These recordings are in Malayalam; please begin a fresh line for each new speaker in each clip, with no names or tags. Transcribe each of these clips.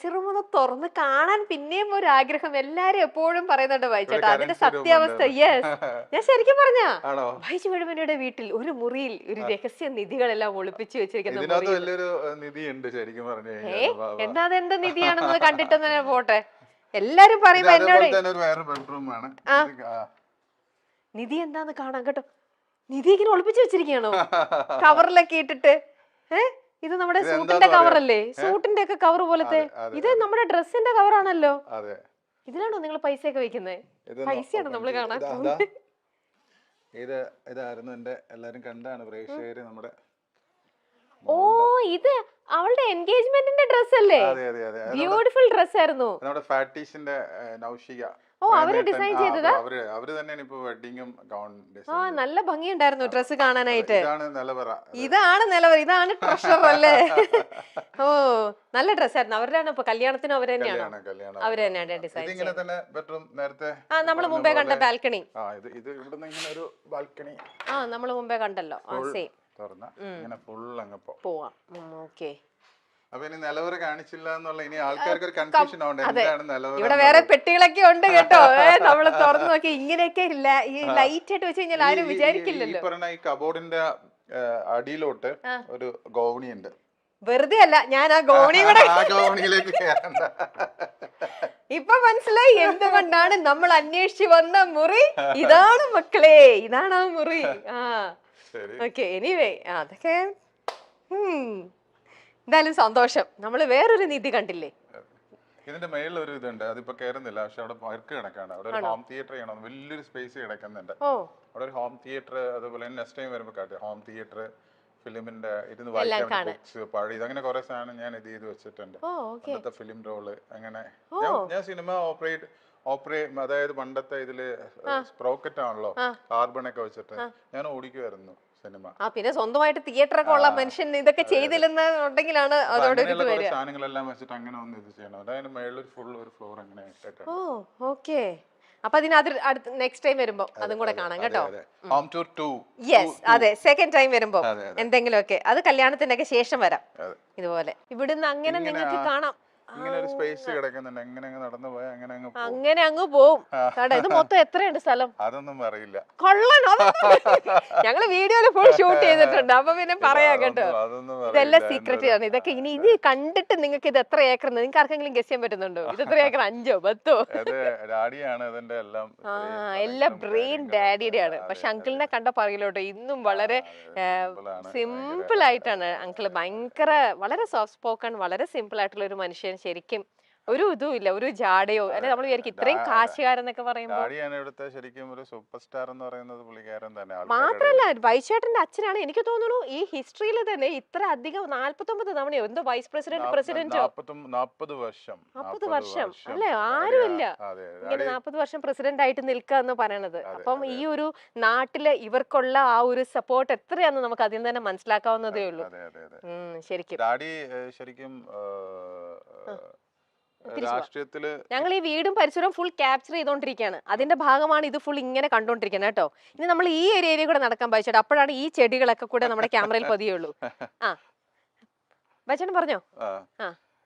ചെറുമൊന്ന് തുറന്ന് കാണാൻ പിന്നെയും ഒരു ആഗ്രഹം എല്ലാരും എപ്പോഴും പറയുന്നുണ്ട് വായിച്ചേട്ടാ. അതിന്റെ സത്യാവസ്ഥ യെസ് ഞാൻ ശരിക്കും പറഞ്ഞ വൈജു വേഴുമനയുടെ വീട്ടിൽ ഒരു മുറിയിൽ ഒരു രഹസ്യ നിധികളെല്ലാം ഒളിപ്പിച്ചു വെച്ചിരിക്കുന്ന എന്നാ അതെന്ത് നിധിയാണെന്ന് കണ്ടിട്ട് തന്നെ പോട്ടെ. എല്ലാരും പറയുമ്പോ എന്നോട് നിധി എന്താന്ന് കാണാം കേട്ടോ. നിധി ഇങ്ങനെ ഒളിപ്പിച്ചു വെച്ചിരിക്കുകയാണോ കവറിലൊക്കെ ഇട്ടിട്ട്? ഇത് നമ്മുടെ സൂട്ടിന്റെ കവറല്ലേ? സൂട്ടിന്റെ ഒക്കെ കവർ പോലത്തെ. ഇത് നമ്മുടെ ഡ്രസ്സിന്റെ കവറാണല്ലോ. ഇതിലാണോ നിങ്ങൾ പൈസ ഒക്കെ വെക്കുന്നത്? പൈസയാണോ നമ്മള് കാണാൻ?
ഇതായിരുന്നു എന്റെ എല്ലാരും കണ്ടാണ് പ്രേക്ഷകര് നമ്മുടെ.
ഓ ഇത് അവളുടെ എൻഗേജ്മെന്റിന്റെ ഡ്രസ് അല്ലേ? ബ്യൂട്ടിഫുൾ ഡ്രസ് ആയിരുന്നു.
നമ്മുടെ ഫാറ്റീസിന്റെ നൗഷിക.
ഓ അവര് ഡിസൈൻ ചെയ്തതാ?
അവര് തന്നെയാണ് ഇപ്പൊ വെഡിങ്ങും ഗൗൺ ഡിസൈൻ.
ആ നല്ല ഭംഗിയുണ്ടായിരുന്നു ഡ്രസ് കാണാനായിട്ട്.
ഇതാണ് നിലവറ.
ഇതാണ് ട്രഷർ അല്ലേ? ഓ നല്ല ഡ്രസ്സായിരുന്നു. അവരാണ് ഇപ്പൊ കല്യാണത്തിനും അവര് തന്നെയാണ് ഡിസൈൻ
നേരത്തെ.
ആ നമ്മള് മുമ്പേ കണ്ട ബാൽക്കണി.
ഇത് ഇവിടുന്ന് ഇങ്ങനെ ഒരു ബാൽക്കണി.
ആ നമ്മള് മുമ്പേ കണ്ടല്ലോ. സെയിം
പോവാം. ഓക്കേ. അപ്പൊ ഇനി നിലവറ കാണിച്ചില്ല എന്നുള്ള ഇനി ആൾക്കാർക്ക് ഒരു കൺഫ്യൂഷൻ ആവണ്ട. എന്താണ് നിലവറ?
ഇവിടെ വേറെ പെട്ടികളൊക്കെ ഉണ്ട് കേട്ടോ. നമ്മള് തുറന്നു നോക്കി ഇങ്ങനെയൊക്കെ ഈ ലൈറ്റ് ആയിട്ട് വെച്ച് കഴിഞ്ഞാൽ ആരും വിചാരിക്കില്ലല്ലോ.
ഈ പറഞ്ഞ ഈ കബോർഡിന്റെ അടിയിലോട്ട് ഒരു ഗോവണി ഉണ്ട്.
വെറുതെ അല്ല ഞാൻ ആ ഗോവണി കൂടെ
ഗോവണിയിലേക്ക്
ഇപ്പൊ മനസ്സിലായി എന്തുകൊണ്ടാണ് നമ്മൾ അന്വേഷിച്ചു വന്ന മുറി. ഇതാണ് മക്കളെ, ഇതാണ് ആ മുറി. ആ ഓക്കെ. എനിവേ അതൊക്കെ എന്തായാലും സന്തോഷം. നമ്മള് വേറൊരു നിധി കണ്ടില്ലേ?
ഇതിന്റെ മേളിൽ ഒരു ഇതുണ്ട്, അതിപ്പോ കയറുന്നില്ല. പക്ഷെ അവിടെ വർക്ക് കിടക്കാണ്. അവിടെ ഒരു ഹോം തിയേറ്റർ ചെയ്യണം. വലിയൊരു സ്പേസ് കിടക്കുന്നുണ്ട്. അവിടെ ഒരു ഹോം തിയേറ്റർ, അതുപോലെ നെക്സ്റ്റ് ടൈം വരുമ്പോ കാട്ടെ ഹോം തിയേറ്റർ, ഫിലിമിന്റെ ഇരുന്ന് വായിക്കാൻ ബുക്സ്, പഴയ അങ്ങനെ കുറെ സാധനം ഞാൻ ഇത് ചെയ്ത് വെച്ചിട്ടുണ്ട്. അന്നത്തെ ഫിലിം റോള് അങ്ങനെ. ഞാൻ സിനിമ അതായത് പണ്ടത്തെ ഇതില് സ്പ്രോക്കറ്റ് ആണല്ലോ, കാർബൺ ഒക്കെ വെച്ചിട്ട് ഞാൻ ഓടിക്കുമായിരുന്നു സിനിമ.
പിന്നെ സ്വന്തമായിട്ട് തിയേറ്റർ ഒക്കെ ഉള്ള മനുഷ്യൻ ഇതൊക്കെ ചെയ്തില്ലെന്നുണ്ടെങ്കിലാണ് അതോടെ
സാധനങ്ങളെല്ലാം വെച്ചിട്ട് അങ്ങനെ ഒന്ന് ഇത് ചെയ്യണം. അതായത് മേളിൽ ഫുൾ ഒരു ഫ്ലോർ അങ്ങനെ ഇട്ടിട്ടുണ്ട്.
ഓക്കെ. അപ്പൊ അതിനകത്ത് നെക്സ്റ്റ് ടൈം വരുമ്പോ അതും കൂടെ കാണാം കേട്ടോ.
Home tour 2.
യെസ് അതെ, സെക്കൻഡ് ടൈം വരുമ്പോ എന്തെങ്കിലും ഒക്കെ. അത് കല്യാണത്തിന്റെ ഒക്കെ ശേഷം വരാം. ഇതുപോലെ ഇവിടുന്ന് അങ്ങനെ നിങ്ങൾക്ക് കാണാം.
ഇങ്ങനെ ഒരു സ്പേസ് കിടക്കുന്നുണ്ട്. എങ്ങനെ നടന്നു പോയാൽ
അങ്ങനെ അങ്ങ് പോവും. ഇത് മൊത്തം എത്രയുണ്ട് സ്ഥലം?
അതൊന്നും അറിയില്ല.
കൊള്ളണം. ഞങ്ങള് വീഡിയോയില് ഫുൾ ഷൂട്ട് ചെയ്തിട്ടുണ്ട്. അപ്പൊ പിന്നെ പറയാം കേട്ടോ. ഇതെല്ലാം സീക്രട്ട് ആണ്. ഇതൊക്കെ ഇനി ഇത് കണ്ടിട്ട് നിങ്ങൾക്ക് ഇത് എത്ര ഏക്കർ നിങ്ങൾക്ക് ആർക്കെങ്കിലും ഗസ് ചെയ്യാൻ പറ്റുന്നുണ്ടോ? ഇത് എത്ര ഏക്കർ? 5ഓ 10ഓ? എല്ലാം ബ്രെയിൻ ഡാഡിയുടെ ആണ്. പക്ഷെ അങ്കിളിനെ കണ്ട പറയില്ലോട്ടോ, ഇന്നും വളരെ സിമ്പിൾ ആയിട്ടാണ് അങ്കിള്. ഭയങ്കര വളരെ സോഫ്റ്റ് സ്പോക്കൺ, വളരെ സിമ്പിൾ ആയിട്ടുള്ള ഒരു മനുഷ്യൻ. ശരിക്കും ഒരു ഇതും ഇല്ല, ഒരു ജാടയോ. അല്ലെ നമ്മൾ വിചാരിക്കും ഇത്രയും കാശുകാരെന്നൊക്കെ പറയുമ്പോൾ. മാത്രല്ല വൈശേട്ടന്റെ അച്ഛനാണ് എനിക്ക് തോന്നുന്നു ഈ ഹിസ്റ്ററിയിൽ തന്നെ ഇത്ര അധികം 49 തവണയോ എന്തോ വൈസ് പ്രസിഡന്റോ
40
വർഷം അല്ലെ? ആരുമില്ല ഇങ്ങനെ 40 വർഷം പ്രസിഡന്റ് ആയിട്ട് നിൽക്കുക എന്ന് പറയണത്. അപ്പം ഈ ഒരു നാട്ടില് ഇവർക്കുള്ള ആ ഒരു സപ്പോർട്ട് എത്രയാന്ന് നമുക്ക് അതിൽ തന്നെ മനസ്സിലാക്കാവുന്നതേ ഉള്ളൂ.
ശരിക്കും
ഞങ്ങൾ ഈ വീടും പരിസരവും ഫുൾ ക്യാപ്ചർ ചെയ്തോണ്ടിരിക്കുകയാണ്. അതിന്റെ ഭാഗമാണ് ഇത് ഫുൾ ഇങ്ങനെ കണ്ടോണ്ടിരിക്കുന്നത് കേട്ടോ. ഇനി നമ്മൾ ഈ ഒരു ഏരിയ കൂടെ നടക്കാൻ ബൈച്ചേട്ടാ, അപ്പോഴാണ് ഈ ചെടികളൊക്കെ കൂടെ നമ്മുടെ ക്യാമറയിൽ പതിയുള്ളൂ. ആ ബൈച്ചേട്ടൻ പറഞ്ഞോ.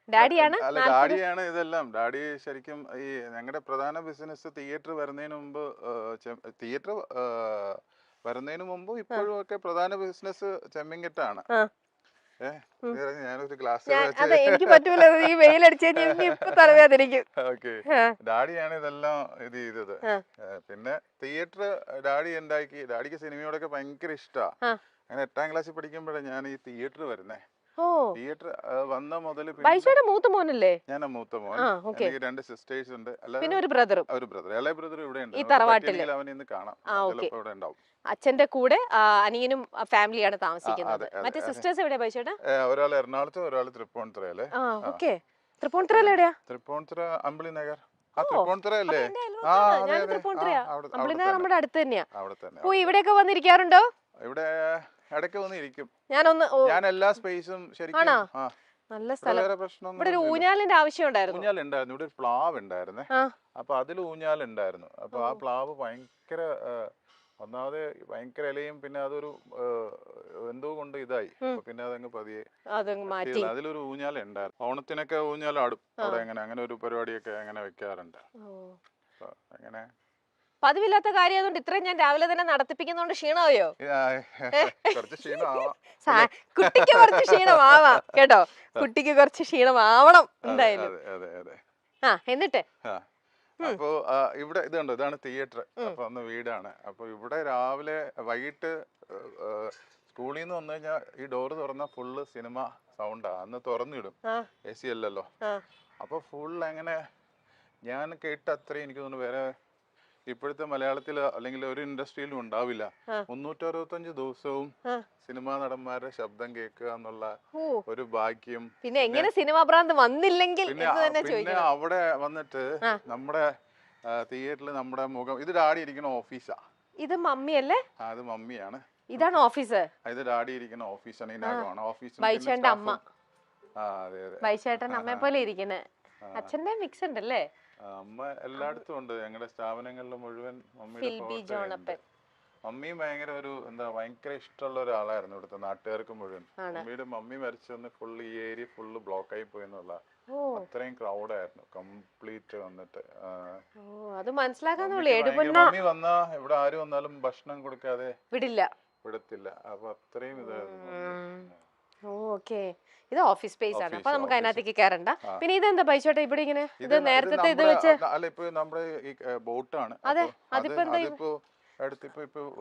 ഡാഡിയാണ്
ഇതെല്ലാം. ഡാഡി ശരിക്കും ഈ ഞങ്ങളുടെ പ്രധാന ബിസിനസ് തിയേറ്റർ വരുന്നതിന് മുമ്പ് ഇപ്പോഴും ഒക്കെ പ്രധാന ബിസിനസ് ചെമ്മിങ്കറ്റാണ്.
എനിക്ക് പറ്റൂല, ഈ വെയിലടിച്ചു ഇപ്പൊ തലവേദനിക്കും.
ഡാഡിയാണ് ഇതെല്ലാം ഇത് ചെയ്തത്. പിന്നെ തിയേറ്റർ ഡാഡി ഉണ്ടാക്കി. ഡാഡിക്ക് സിനിമയോടൊക്കെ ഭയങ്കര ഇഷ്ടമാണ്. അങ്ങനെ 8ാം ക്ലാസ്സിൽ പഠിക്കുമ്പോഴാണ് ഞാൻ ഈ തിയേറ്റർ വരുന്നേ. തിയേറ്റർ വന്ന മുതൽ
മൂത്ത മോനല്ലേ?
ഞാൻ മൂത്ത മോൻ. എനിക്ക് 2 സിസ്റ്റേഴ്സ് ഉണ്ട്.
പിന്നെ ഒരു ബ്രദർ.
ഇളയ ബ്രദർ ഇവിടെ ഉണ്ട്.
ഈ തറവാട്ടിൽ
അവനെ ഇന്ന് കാണാം. ഇവിടെ ഉണ്ടാവും.
അച്ഛന്റെ കൂടെ അനിയനും ഫാമിലിയാണ് താമസിക്കുന്നത്. മറ്റേ സിസ്റ്റേഴ്സ് എവിടെയാ ബൈച്ചേട്ടാ?
ഒരാൾ എറണാകുളത്ത്, ഒരാൾ തൃപ്പൂണിത്തുറയില്.
തൃപ്പൂണിത്തുറയിൽ എവിടെയാ?
തൃപ്പൂണിത്തുറ അമ്പിളി നഗർ.
അമ്പിളിനഗർ നമ്മുടെ അടുത്ത് തന്നെയാ. ഓ ഇവിടെയൊക്കെ വന്നിരിക്കാറുണ്ടോ?
ഇവിടെ ഇടയ്ക്ക് വന്നിരിക്കും.
ഞാൻ
എല്ലാ സ്പേസും ശരിക്കും
നല്ല സ്ഥലം. ഇവിടെ ഒരു ഊഞ്ഞാലിന്റെ ആവശ്യം ഉണ്ടായിരുന്നു.
ഊഞ്ഞാലുണ്ടായിരുന്നു. ഇവിടെ ഒരു പ്ലാവ് ഉണ്ടായിരുന്നേ. അപ്പൊ അതിൽ ഊഞ്ഞാലുണ്ടായിരുന്നു. അപ്പൊ ആ പ്ലാവ് ഭയങ്കര ഒന്നാമത് ഭയങ്കര ഇലയും പിന്നെ അതൊരു എന്തോ കൊണ്ട് ഇതായി. അപ്പൊ പിന്നെ അതങ്ങ് പതിയെ
മാറ്റി.
അതിലൊരു ഊഞ്ഞാല ഉണ്ടായിരുന്നു. ഓണത്തിനൊക്കെ ഊഞ്ഞാല ആടും അവിടെ. അങ്ങനെ ഒരു പരിപാടിയൊക്കെ അങ്ങനെ വെക്കാറുണ്ട്. അങ്ങനെ
പതിവില്ലാത്ത കാര്യം അതുകൊണ്ട് ഇത്രയും ഞാൻ രാവിലെ തന്നെ നടത്തിപ്പിക്കുന്നോണ്ട് ക്ഷീണമായോ?
കുറച്ച് ക്ഷീണമാവാം.
കുട്ടിക്ക് കുറച്ച് ക്ഷീണമാവാം കേട്ടോ, കുട്ടിക്ക് കുറച്ച് ക്ഷീണമാവണം എന്തായാലും. എന്നിട്ട്
അപ്പൊ ഇവിടെ ഇത് കണ്ടോ, ഇതാണ് തിയേറ്റർ. അപ്പൊ അന്ന് വീടാണ്. അപ്പൊ ഇവിടെ രാവിലെ വൈകിട്ട് സ്കൂളിൽ നിന്ന് വന്നു കഴിഞ്ഞാൽ ഈ ഡോറ് തുറന്ന ഫുള്ള് സിനിമ സൗണ്ടാ. അന്ന് തുറന്നിടും, AC അല്ലല്ലോ. അപ്പൊ ഫുൾ അങ്ങനെ ഞാൻ കേട്ട അത്രയും എനിക്ക് തോന്നുന്നു വേറെ ഇപ്പോഴത്തെ മലയാളത്തിൽ അല്ലെങ്കിൽ ഒരു ഇൻഡസ്ട്രിയിലും ഉണ്ടാവില്ല. 365 ദിവസവും സിനിമാ നടന്മാരുടെ ശബ്ദം കേൾക്കുക എന്നുള്ള ഒരു ഭാഗ്യം.
പിന്നെ എങ്ങനെ സിനിമാ ഭ്രാന്ത് വന്നില്ലെങ്കിൽ
പിന്നെ അവിടെ വന്നിട്ട് നമ്മുടെ തിയേറ്ററിൽ നമ്മുടെ മുഖം, ഇത് ഡാഡി ഇരിക്കുന്ന ഓഫീസാ.
ഇത് മമ്മിയല്ലേ?
അത് മമ്മിയാണ്.
ഇതാണ് ഓഫീസ്.
ഇത് ഡാഡി ഇരിക്കുന്ന ഓഫീസാണ്. ഇതിനകമാണ് ഓഫീസ്.
ബൈച്ചേട്ടന്റെ അമ്മ.
അതെ അതെ,
ബൈച്ചേട്ടൻ അമ്മയെ പോലെ ഇരിക്കുന്ന. അച്ഛന്റെ മിക്സ് ഉണ്ടല്ലേ?
അമ്മ എല്ലായിടത്തും ഉണ്ട്. ഞങ്ങളുടെ സ്ഥാപനങ്ങളിൽ മുഴുവൻ മമ്മിയുടെ. മമ്മിയും ഭയങ്കര ഒരു ഭയങ്കര ഇഷ്ടമുള്ള ഒരാളായിരുന്നു ഇവിടുത്തെ നാട്ടുകാർക്ക് മുഴുവൻ. മമ്മി മരിച്ചെന്ന് ഫുള്ള് ഈ ഏരിയ ഫുള്ള് ബ്ലോക്ക് ആയി പോയി എന്നുള്ള അത്രയും ക്രൗഡായിരുന്നു കംപ്ലീറ്റ് വന്നിട്ട്.
അത് മനസ്സിലാക്കാൻ
മമ്മി വന്നാ ഇവിടെ ആര് വന്നാലും ഭക്ഷണം കൊടുക്കാതെ വിടത്തില്ല. അപ്പൊ അത്രയും ഇതായിരുന്നു.
ഇത് ഓഫീസ് സ്പേസ് ആണ്. അപ്പൊ നമുക്ക് അതിനകത്തേക്ക് കയറണ്ട. പിന്നെ ഇതെന്താ ബൈച്ചോട്ടെ ഇവിടെ ഇങ്ങനെ? ഇത് നേരത്തെ ഇത് വെച്ച്
അല്ല, ഇപ്പൊ നമ്മുടെ ഈ ബോട്ടാണ്.
അതെ, അതിപ്പോ എന്താ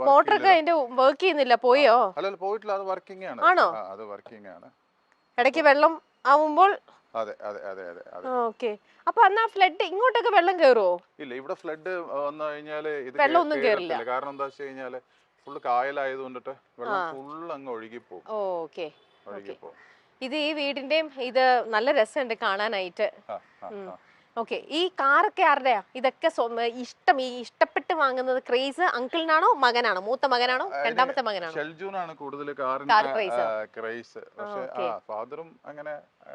മോട്ടറൊക്കെ
അതിന്റെ വർക്ക് ചെയ്യുന്നില്ല? പോയോ?
അല്ല, പോയിട്ടില്ല. അത് വർക്കിംഗ് ആണ്.
ആണോ?
അത് വർക്കിംഗ് ആണ്.
ഇടയ്ക്ക് വെള്ളം ആവുമ്പോൾ.
അതെ അതെ അതെ അതെ അതെ.
ഓക്കെ. അപ്പൊ അന്ന് ആ ഫ്ലഡ് ഇങ്ങോട്ടൊക്കെ വെള്ളം കയറുമോ?
ഇല്ല, ഇവിടെ ഫ്ലഡ് വന്നു കഴിഞ്ഞാല് ഇത്
വെള്ളം ഒന്നും കേറില്ല.
കാരണം എന്താ വെച്ച് കഴിഞ്ഞാല് ഫുള്ള് കായലായതുകൊണ്ടിട്ട് വെള്ളം ഫുള്ള് അങ്ങ് ഒഴുകിപ്പോവും.
ഓക്കെ. ഇത് ഈ വീടിന്റെയും ഇത് നല്ല രസമുണ്ട് കാണാനായിട്ട്. ഓക്കെ. ഈ കാറൊക്കെ ആരുടെയാ? ഇതൊക്കെ ഇഷ്ടപ്പെട്ട് വാങ്ങുന്നത് ക്രേസ് അങ്കിളിനാണോ മകനാണോ? മൂത്ത മകനാണോ രണ്ടാമത്തെ മകനാണോ?
ഷെൽജൂനാണ് കൂടുതൽ കാറിന്റെ ക്രേസ്. പക്ഷെ ഫാദറും അങ്ങനെ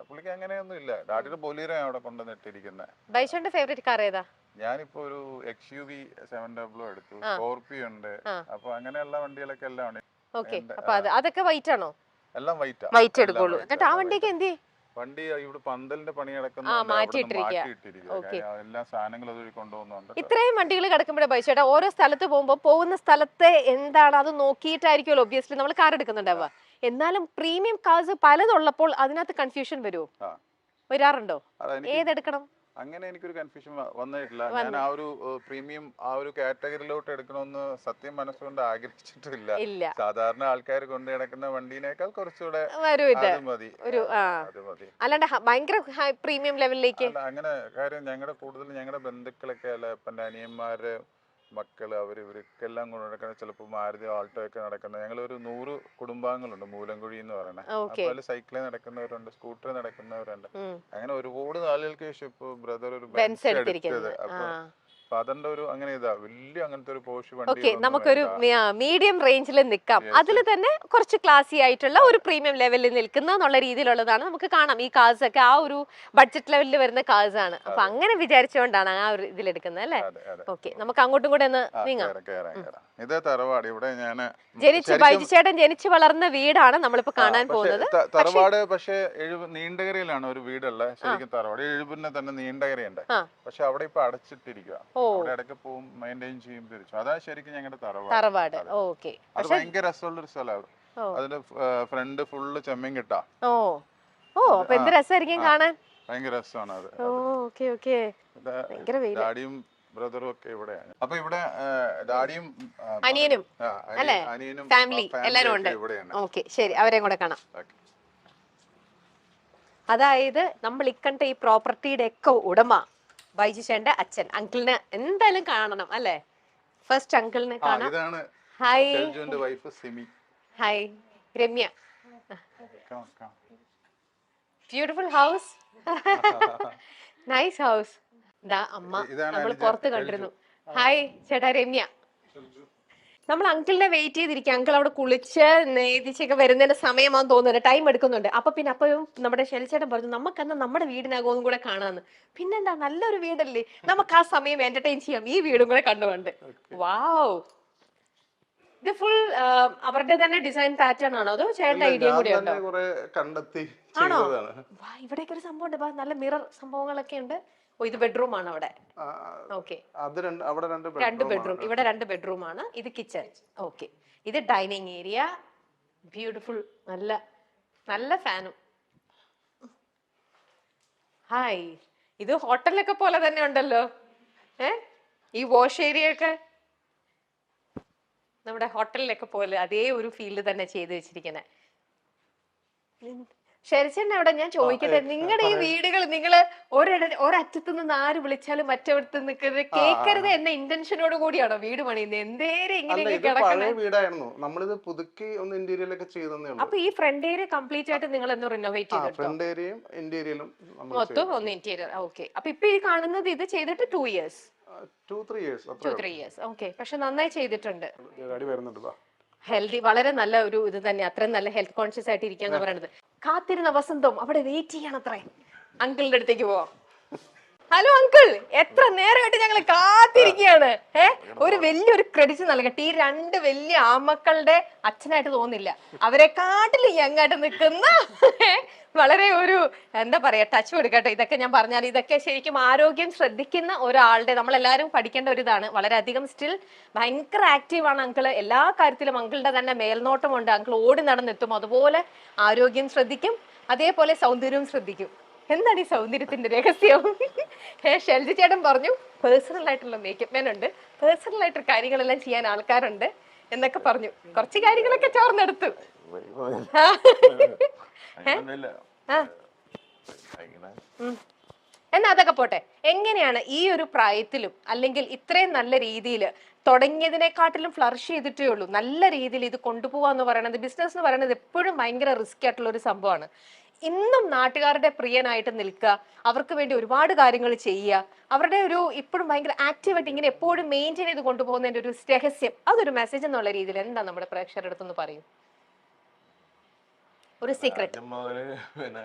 പുള്ളിക്ക് അങ്ങനെയൊന്നും ഇല്ല. ഡാഡിയുടെ ബൊലീറോ അവിടെ കൊണ്ടുവന്നിട്ടിരിക്കുന്നത്.
ബൈച്ചോന്റെ ഫേവറേറ്റ് കാർ ഏതാ?
ഞാനിപ്പോ ഒരു XUV 700 എടുത്തു. സ്കോർപിയോ ഉണ്ട്. അപ്പൊ അങ്ങനെയുള്ള വണ്ടികളൊക്കെ എല്ലാം ഉണ്ട്.
ഓക്കെ. അപ്പൊ അതൊക്കെ വൈറ്റ് ആണോ?
എല്ലാം
വൈറ്റ് എടുക്കുള്ളൂ. എന്നിട്ട് ആ വണ്ടിയൊക്കെ എന്ത്?
വണ്ടി ഇവിടെ പന്തലിന്റെ പണി നടക്കുന്നുണ്ട്. എല്ലാ സാധനങ്ങളും അതുവഴി കൊണ്ടുപോകുന്നുണ്ട്.
ഇത്രയും വണ്ടികൾ കിടക്കുമ്പോഴേ ബൈച്ചേട്ടാ ഓരോ സ്ഥലത്ത് പോകുമ്പോൾ പോകുന്ന സ്ഥലത്തെ എന്താണ് അത് നോക്കിയിട്ടായിരിക്കുമല്ലോ ഒബ്വിയസ്ലി നമ്മൾ കാർ എടുക്കുന്നുണ്ടാവുക. എന്നാലും പ്രീമിയം കാർസ് പലതുള്ളപ്പോൾ അതിനകത്ത് കൺഫ്യൂഷൻ വരുമോ? വരാറുണ്ടോ? ഏതെടുക്കണം?
അങ്ങനെ എനിക്കൊരു കൺഫ്യൂഷൻ വന്നിട്ടില്ല. ഞാൻ ആ ഒരു പ്രീമിയം ആ ഒരു കാറ്റഗറിയിലോട്ട് എടുക്കണമെന്ന് സത്യം മനസ്സുകൊണ്ട് ആഗ്രഹിച്ചിട്ടില്ല. സാധാരണ ആൾക്കാർ കൊണ്ട് നടക്കുന്ന വണ്ടീനേക്കാൾ കുറച്ചുകൂടെ മതി.
അല്ലാണ്ട് ഭയങ്കര പ്രീമിയം ലെവലിലേക്ക്
അങ്ങനെ. കാര്യം ഞങ്ങളുടെ ബന്ധുക്കളൊക്കെ അല്ല, എന്റെ അനിയന്മാര് മക്കള് ഇവർക്കെല്ലാം കൊണ്ട് നടക്കുന്ന ചിലപ്പോൾ മാരുതി ആൾട്ടോ ഒക്കെ നടക്കുന്ന ഞങ്ങളൊരു 100 കുടുംബാംഗങ്ങളുണ്ട് മൂലംകുഴി എന്ന് പറയുന്നത്. അപ്പൊ അതിൽ സൈക്കിളിൽ നടക്കുന്നവരുണ്ട്, സ്കൂട്ടറിൽ നടക്കുന്നവരുണ്ട്. അങ്ങനെ ഒരുപാട് നാളുകൾക്ക് ശേഷം ഇപ്പൊ ബ്രദർ ഒരു ബെൻസ് എടുത്തത്. അപ്പൊ അതിന്റെ ഒരു അങ്ങനെ വലിയ അങ്ങനത്തെ ഒരു പോഷ് വണ്ടി.
നമുക്കൊരു മീഡിയം റേഞ്ചിൽ നിൽക്കാം. അതിൽ തന്നെ കുറച്ച് ക്ലാസി ആയിട്ടുള്ള ഒരു പ്രീമിയം ലെവലിൽ നിൽക്കുന്ന എന്നുള്ള രീതിയിലുള്ളതാണ് നമുക്ക് കാണാം. ഈ കാർസ് ഒക്കെ ആ ഒരു ബഡ്ജറ്റ് ലെവലിൽ വരുന്ന കാർസ് ആണ്. അപ്പൊ അങ്ങനെ വിചാരിച്ചുകൊണ്ടാണ് ആ ഒരു ഇതിലെടുക്കുന്നത് അല്ലേ? ഓക്കെ. നമുക്ക് അങ്ങോട്ടും കൂടെ ഒന്ന് നീങ്ങാം. ബൈജുചേട്ടൻ ജനിച്ചു വളർന്ന വീടാണ് നമ്മളിപ്പോ കാണാൻ പോകുന്നത്.
തറവാട് പക്ഷേ നീണ്ടകരയിലാണ് ഒരു വീടുള്ള. ശരിക്കും തറവാട് എഴുപുന്നെ തന്നെ നീണ്ടകരയുണ്ട്. പക്ഷെ അവിടെ ഇപ്പൊ അടച്ചിട്ടിരിക്കുക. അവിടെ ഇടയ്ക്ക് പോവും, മെയിൻറ്റെയിൻ ചെയ്യും, തിരിച്ചു. അതാണ് ശരിക്കും ഞങ്ങളുടെ തറവാട്.
അത്
ഭയങ്കര രസമുള്ളൊരു സ്ഥലമാണ്. അതിന്റെ ഫ്രണ്ട് ഫുള്ള് ചെമ്മീൻ കിട്ടാ.
അപ്പൊ എന്ത് രസമായിരിക്കും കാണാൻ.
ഭയങ്കര രസമാണ് അത്.
ഡാഡിയും
ബ്രദറും ഒക്കെ ഇവിടെയാണ്. അപ്പൊ ഇവിടെ ഡാഡിയും
അനിയനും ഫാമിലി എല്ലാരും ഉണ്ട്. ഓക്കെ, ശരി, അവരെയും കൂടെ കാണാം. അതായത് നമ്മൾ ഇക്കണ്ട ഈ പ്രോപ്പർട്ടിയുടെ ഒക്കെ ഉടമ ബൈജുചേട്ടന്റെ അച്ഛൻ. അങ്കിളിനെ എന്തായാലും കാണണം അല്ലേ? ഫസ്റ്റ് അങ്കിളിനെ കാണാം. Hi. Hi Ramya. Beautiful house, nice house. അമ്മ നമ്മൾ പുറത്ത് കണ്ടിരുന്നു. ഹായ് ചേട്ടാ, രമ്യ. നമ്മൾ അങ്കിളിനെ വെയിറ്റ് ചെയ്തിരിക്കുക. അങ്കിൾ അവിടെ കുളിച്ച് നേതിച്ചൊക്കെ വരുന്നതിന്റെ സമയമാണെന്ന് തോന്നുന്നുണ്ട്, ടൈം എടുക്കുന്നുണ്ട്. അപ്പോഴും നമ്മുടെ ഷെൽച്ചേട്ടൻ പറഞ്ഞു നമുക്കന്ന് നമ്മുടെ വീടിനകവും കൂടെ കാണാന്ന്. പിന്നെന്താ, നല്ലൊരു വീടല്ലേ, നമുക്ക് ആ സമയം എന്റർടൈൻ ചെയ്യാം, ഈ വീടും കൂടെ കണ്ടുകൊണ്ട്. വാവ്, ഇത് ഫുൾ അവരുടെ തന്നെ ഡിസൈൻ പാറ്റേൺ ആണോ അതോ ചേട്ടന്റെ ഐഡിയ കൂടി ഉണ്ടോ?
കുറെ കണ്ടെത്തി
ആണോ?
ചെയ്തതാണ്.
വാ, ഇവിടേക്ക് ഒരു സംഭവം ഉണ്ട്, നല്ല മിറർ സംഭവങ്ങളൊക്കെ ഉണ്ട്. ഓ, ഇത് ബെഡ്റൂം ആണ് അവിടെ. ഓക്കെ,
അത് അവിടെ
രണ്ട് ബെഡ്റൂം, ഇവിടെ 2 ബെഡ്റൂം ആണ്. ഇത് കിച്ചൺ. ഓക്കെ, ഇത് ഡൈനിങ് ഏരിയ. ബ്യൂട്ടിഫുൾ, നല്ല നല്ല ഫാനും. ഹായ്, ഇത് ഹോട്ടലിലൊക്കെ പോലെ തന്നെ ഉണ്ടല്ലോ. ഈ വാഷ് ഏരിയ ഒക്കെ നമ്മുടെ ഹോട്ടലിലൊക്കെ പോലെ അതേ ഒരു ഫീൽഡ് തന്നെ ചെയ്ത് വെച്ചിരിക്കണേ. ശരിച്ചെന്നെ അവിടെ ഞാൻ ചോദിക്കട്ടെ, നിങ്ങളുടെ ഈ വീടുകൾ നിങ്ങള് ഒരറ്റത്തു നിന്ന് ആര് വിളിച്ചാലും മറ്റടുത്ത് നിൽക്കുന്നത് കേൾക്കരുത് എന്ന ഇന്റൻഷനോട് കൂടിയാണോ വീട് പണിയുന്നത്? എന്തേലും ഇങ്ങനെയൊക്കെ
പഴയ വീടായിരുന്നു, നമ്മളിത് പുതുക്കി ഒന്ന് ഇന്റീരിയർ ഒക്കെ ചെയ്തേ.
അപ്പൊ ഈ ഫ്രണ്ട് ഏരിയ കംപ്ലീറ്റ് ആയിട്ട് നിങ്ങൾ ഒന്ന് റിനോവേറ്റ് ചെയ്തു?
ഫ്രണ്ട് ഏരിയയും ഇന്റീരിയലും
മൊത്തം ഒന്ന് ഇന്റീരിയർ. ഓക്കെ, അപ്പൊ ഇപ്പൊ ഈ കാണുന്നത് ഇത് ചെയ്തിട്ട് 2 years
2-3 years.
ഓക്കെ, പക്ഷെ നന്നായി ചെയ്തിട്ടുണ്ട്.
വരുന്നുണ്ട്.
ഹെൽത്തി, വളരെ നല്ല ഒരു ഇത് തന്നെ. അത്രയും നല്ല ഹെൽത്ത് കോൺഷ്യസ് ആയിട്ട് ഇരിക്കുക എന്ന് പറയുന്നത്. കാത്തിരുന്ന വസന്തം അവിടെ വെയിറ്റ് ചെയ്യണം. അത്രേ അങ്കിളിന്റെ അടുത്തേക്ക് പോവാം. ഹലോ അങ്കിൾ, എത്ര നേരമായിട്ട് ഞങ്ങൾ കാത്തിരിക്കുകയാണ്. ഒരു വലിയൊരു ക്രെഡിറ്റ് നൽകട്ടെ. ഈ 2 വലിയ ആമക്കളുടെ അച്ഛനായിട്ട് തോന്നില്ല, അവരെ കാട്ടില് യങ്ങായിട്ട് നിൽക്കുന്ന വളരെ ഒരു എന്താ പറയാ ടച്ച് കൊടുക്കട്ടെ. ഇതൊക്കെ ഞാൻ പറഞ്ഞാൽ ഇതൊക്കെ ശരിക്കും ആരോഗ്യം ശ്രദ്ധിക്കുന്ന ഒരാളുടെ, നമ്മളെല്ലാവരും പഠിക്കേണ്ട ഒരു ഇതാണ്. വളരെയധികം സ്റ്റിൽ ഭയങ്കര ആക്റ്റീവാണ് അങ്കിള്. എല്ലാ കാര്യത്തിലും അങ്കിളുടെ തന്നെ മേൽനോട്ടമുണ്ട്. അങ്കിൾ ഓടി നടന്നെത്തും, അതുപോലെ ആരോഗ്യം ശ്രദ്ധിക്കും, അതേപോലെ സൗന്ദര്യവും ശ്രദ്ധിക്കും. എന്താണ് ഈ സൗന്ദര്യത്തിന്റെ രഹസ്യം? ഷെൽജി ചേട്ടൻ പറഞ്ഞു പേഴ്സണൽ ആയിട്ടുള്ള മേക്കപ്പ് മാൻ ഉണ്ട്, പേഴ്സണൽ ആയിട്ടുള്ള കാര്യങ്ങളെല്ലാം ചെയ്യാൻ ആൾക്കാരുണ്ട് എന്നൊക്കെ പറഞ്ഞു. കുറച്ച് കാര്യങ്ങളൊക്കെ ചോർന്നെടുത്തു. എന്നാ അതൊക്കെ പോട്ടെ. എങ്ങനെയാണ് ഈ ഒരു പ്രായത്തിലും അല്ലെങ്കിൽ ഇത്രയും നല്ല രീതിയിൽ തുടങ്ങിയതിനെക്കാട്ടിലും ഫ്ലറിഷ് ചെയ്തിട്ടേ ഉള്ളൂ നല്ല രീതിയിൽ ഇത് കൊണ്ടുപോകാന്ന് പറയുന്നത്, ബിസിനസ് എന്ന് പറയുന്നത് എപ്പോഴും ഭയങ്കര റിസ്ക് ആയിട്ടുള്ള ഒരു സംഭവമാണ്. ഇന്നും നാട്ടുകാരുടെ പ്രിയനായിട്ട് നിൽക്കുക, അവർക്ക് വേണ്ടി ഒരുപാട് കാര്യങ്ങൾ ചെയ്യുക, അവരുടെ ഒരു ഇപ്പോഴും ഭയങ്കര ആക്റ്റീവായിട്ട് ഇങ്ങനെ എപ്പോഴും മെയിൻറ്റെയിൻ ചെയ്ത് കൊണ്ടുപോകുന്നതിന്റെ ഒരു രഹസ്യം, അതൊരു മെസ്സേജ് എന്നുള്ള രീതിയിൽ എന്താ നമ്മുടെ പ്രേക്ഷകരുടെ അടുത്തൊന്ന് പറയും, ഒരു സീക്രട്ട്?
പിന്നെ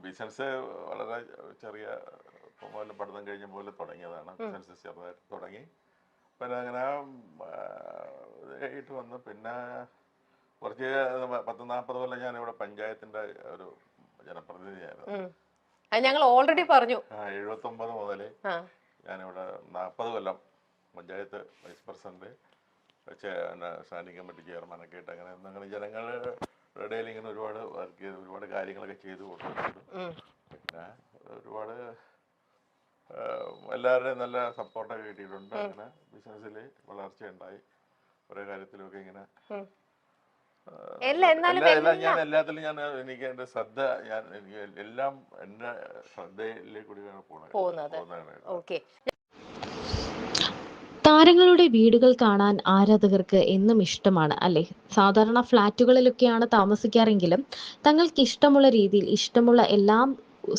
ബിസിനസ് വളരെ ചെറിയ പഠിത്തം കഴിഞ്ഞ പോലെ തുടങ്ങിയതാണ്. ബിസിനസ് ചെറുതായിട്ട് തുടങ്ങി, പിന്നെ അങ്ങനെ ആയിട്ട് വന്നു. പിന്നെ കുറച്ച് 10-40 കൊല്ലം ഞാൻ ഇവിടെ പഞ്ചായത്തിന്റെ ഒരു ജനപ്രതിനിധിയായിരുന്നു.
ഞങ്ങൾ ഓൾറെഡി പറഞ്ഞു.
79 മുതല് ഞാനിവിടെ 40 കൊല്ലം panchayat vice president, standing committee ചെയർമാനൊക്കെ ആയിട്ട് അങ്ങനെ നിങ്ങൾ ജനങ്ങളുടെ ഇടയിൽ ഇങ്ങനെ ഒരുപാട് വർക്ക് ചെയ്ത് ഒരുപാട് കാര്യങ്ങളൊക്കെ ചെയ്തു കൊടുത്തിട്ടുണ്ട്. പിന്നെ ഒരുപാട് എല്ലാവരുടെയും നല്ല സപ്പോർട്ടൊക്കെ കിട്ടിയിട്ടുണ്ട്. അങ്ങനെ ബിസിനസ്സിൽ വളർച്ചയുണ്ടായി. ഓരോ കാര്യത്തിലൊക്കെ ഇങ്ങനെ ഞാൻ എല്ലാത്തിലും എനിക്ക് എന്റെ ശ്രദ്ധ എനിക്ക് എല്ലാം എന്റെ ശ്രദ്ധയിലേക്കൂടിയാണ് പോകുന്നത്.
താരങ്ങളുടെ വീടുകൾ കാണാൻ ആരാധകർക്ക് എന്നും ഇഷ്ടമാണ് അല്ലേ? സാധാരണ ഫ്ലാറ്റുകളിലൊക്കെയാണ് താമസിക്കാറെങ്കിലും തങ്ങൾക്ക് ഇഷ്ടമുള്ള രീതിയിൽ ഇഷ്ടമുള്ള എല്ലാം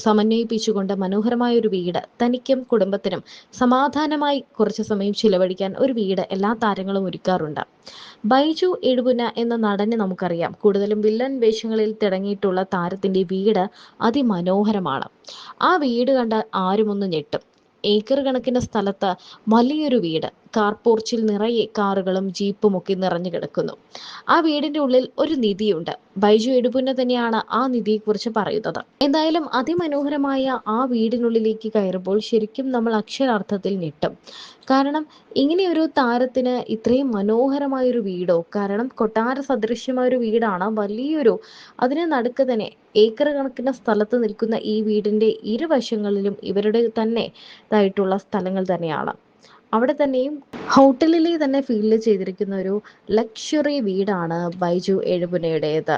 സമന്വയിപ്പിച്ചുകൊണ്ട് മനോഹരമായ ഒരു വീട് തനിക്കും കുടുംബത്തിനും സമാധാനമായി കുറച്ചു സമയം ചിലവഴിക്കാൻ ഒരു വീട് എല്ലാ താരങ്ങളും ഒരുക്കാറുണ്ട്. ബൈജു എഴുപുന്ന എന്ന നടനെ നമുക്കറിയാം. കൂടുതലും വില്ലൻ വേഷങ്ങളിൽ തിളങ്ങിയിട്ടുള്ള താരത്തിന്റെ വീട് അതിമനോഹരമാണ്. ആ വീട് കണ്ടാൽ ആരും ഒന്ന് ഞെട്ടും. ഏക്കർ കണക്കിന് സ്ഥലത്ത് വലിയൊരു വീട്, കാർ പോർച്ചിൽ നിറയെ കാറുകളും ജീപ്പും ഒക്കെ നിറഞ്ഞു കിടക്കുന്നു. ആ വീടിന്റെ ഉള്ളിൽ ഒരു നിധിയുണ്ട്. ബൈജു എഴുപുന്ന തന്നെയാണ് ആ നിധിയെക്കുറിച്ച് പറയുന്നത്. എന്തായാലും അതിമനോഹരമായ ആ വീടിനുള്ളിലേക്ക് കയറുമ്പോൾ ശരിക്കും നമ്മൾ അക്ഷരാർത്ഥത്തിൽ ഞെട്ടും. കാരണം ഇങ്ങനെയൊരു താരത്തിന് ഇത്രയും മനോഹരമായൊരു വീടോ, കാരണം കൊട്ടാര സദൃശ്യമായ ഒരു വീടാണ്, വലിയൊരു, അതിന് നടുക്ക് തന്നെ ഏക്കർ കണക്കിന് സ്ഥലത്ത് നിൽക്കുന്ന ഈ വീടിന്റെ ഇരുവശങ്ങളിലും ഇവരുടെ തന്നെ ഇതായിട്ടുള്ള സ്ഥലങ്ങൾ തന്നെയാണ്. അവിടെ തന്നെയും ഹോട്ടലിലെ തന്നെ ഫീൽ ചെയ്തിരിക്കുന്ന ഒരു ലക്ഷറി വീടാണ് ബൈജു എഴുപുന്നയുടേത്.